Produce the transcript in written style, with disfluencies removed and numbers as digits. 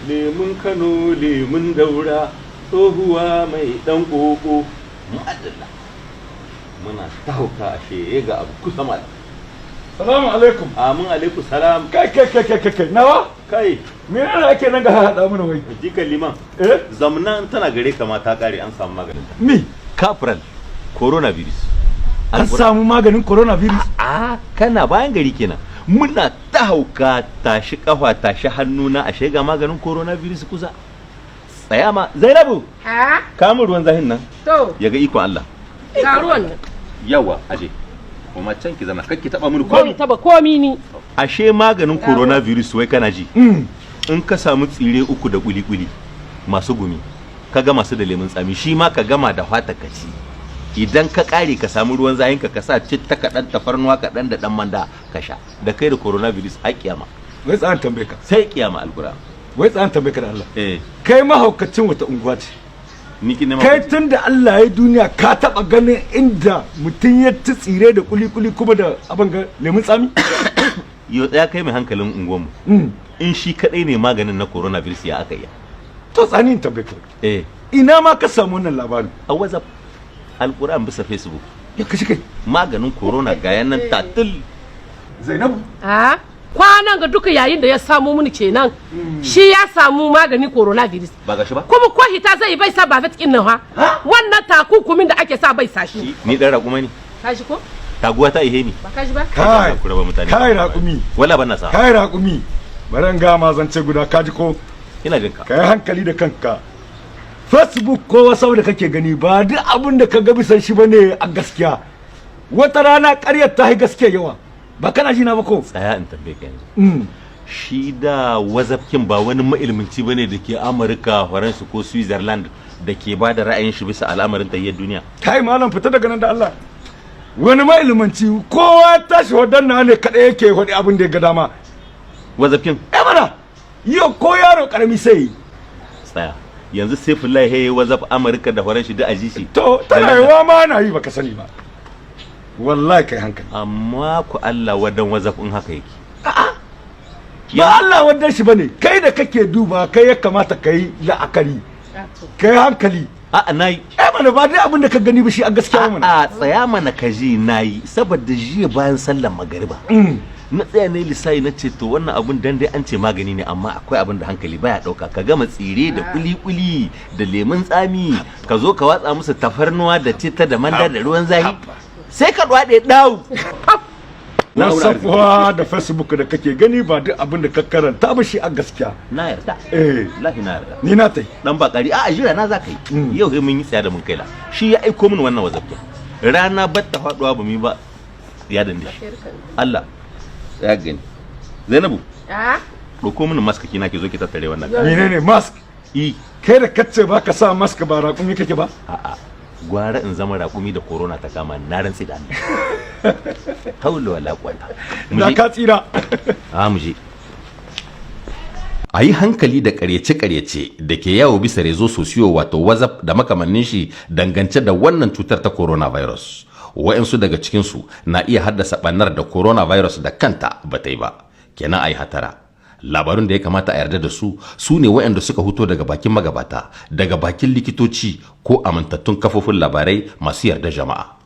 lemun Kano lemun Daura tsohuwa mai dan koko mu'addala muna ta hauka ashe ga abu kusa mal. Salamu alaikum. Amin alaikum salam. Kai nawa kai me ne ake nan ga hada mana wai jikan liman zamnan tana gare ka ma ta kare an samu maganin me kafral coronavirus an samu maganin coronavirus kana bayan gari kenan muna ta hauka tashi kafa tashi hannu na ashe ga maganin coronavirus kusa tsaya ma Zainabu kamun ruwan zahin nan to yaga ikon Allah ga ruwan nan yawa aje kuma can ki zama kakki taba mini komi taba komi ni ashe maganin coronavirus wai kana ji in ka samu tsire uku da kuli-kuli masu gumi ka gama su da lemun tsami shi ma ka gama da fata ka ci idan ka kare ka samu ruwan zahin ka sa citta kaɗan tafarnuwa kaɗan da ɗan manda ka sha da kai da coronavirus a kiyama wai tsayan tambaye ka sai kiyama alqur'an wai tsayan tambaye ka da Allah kai mahaukacin wata unguwa ce kai tun da Allah ya duniya ka taba ganin inda mutum ya ci tsire da kuli-kuli kuma da abin ga lemun tsami yau tsaya kai mai hankalin unguwanmu in shi kadai ne maganin na coronavirus ya aka yi to tsani in tambaye ka ina ma ka samu wannan labarin a WhatsApp alquran bisa Facebook ya kashi kai maganin corona ga yanan tatil Zainabu kwanan ga duka yayin da ya samu muni kenan shi ya samu magani coronavirus ba gashi ba kuma ko hita zai bai sa ba vatkin nan ha wannan takunkumin da ake sa bai sashi ni dan raƙuma ne kashi ko taguwa ta ihe ni ba kashi ba kai raƙumi wala ban nasa kai raƙumi baran ga ma zance guda kaji ko ina jin ka kai hankali da kanka Facebook ko wasau da kake gani ba duk abin da ka ga bisan shi bane a gaskiya wata rana ƙaryar ta yi gaskiya yawa ba kana ji na ba ko tsaya in tambaye ka yanzu shi da wazafkin ba wani mailminci bane da ke Amurka Faransa ko Switzerland da ke ba da ra'ayin shi bisa al'amarin tayyar duniya kai malam fita daga nan da Allah wani mailminci kowa tashi wadanna ne kada yake hodi abin da ya ga dama wazafkin mana yau ko yaro karami sai tsaya yanzu sai fullahi yayi wazaf Amurka da Faransa da ajishi to tana yawa ma na yi baka sani ba wallahi kai hankali amma ku Allah wadan wazafin haka yake ba Allah wadan shi bane kai da kake duba kai ya kamata kai la'akari kai hankali nayi mana ba dai abin da ka gani ba shi a gaskiya mana tsaya mana kaji nayi saboda jiya bayan sallar magariba na tsaya ne lissafi na ce to wannan abun dan dai an ce magani ne amma akwai abin da hankali baya dauka ka gama tsire da kuli-kuli da lemun tsami ka zo ka watsa musu tafarnuwa da citta da manda da ruwan zahi sai ka dwade dawo na safuwa da Facebook da kake gani ba duk abin da ka karanta ba shi a gaskiya na yarda lahi na yarda ni na tai dan ba kari a jira na zaka yi yau sai mun yi tsaya da mun kaila shi ya aiko min wannan wazafin rana batta faduwa ba mi ba ya dande Allah ya gani Zainabu ɗauko mini mask kina ki zo ki tattare wannan menene mask kai da kace ba ka sa mask ba raƙumi kake ba gwara in zama raƙumi da corona ta kama na rantsi da Allah haula wala quwata da ka tsira mu je a yi hankali da ƙaryace-ƙaryace da ke yawo bisa rezo sosiyo wato WhatsApp da makamannin shi dangance da wannan cutar ta coronavirus wa'insu daga cikinsu na iya haddasa ɓannar da coronavirus da kanta ba ta yi ba kenan a yi hatara labarun da ya kamata a yarda da su ne wa'anda suka huto daga bakin magabata daga bakin likitoci ko amintattun kafofin labarai masu yarda jama'a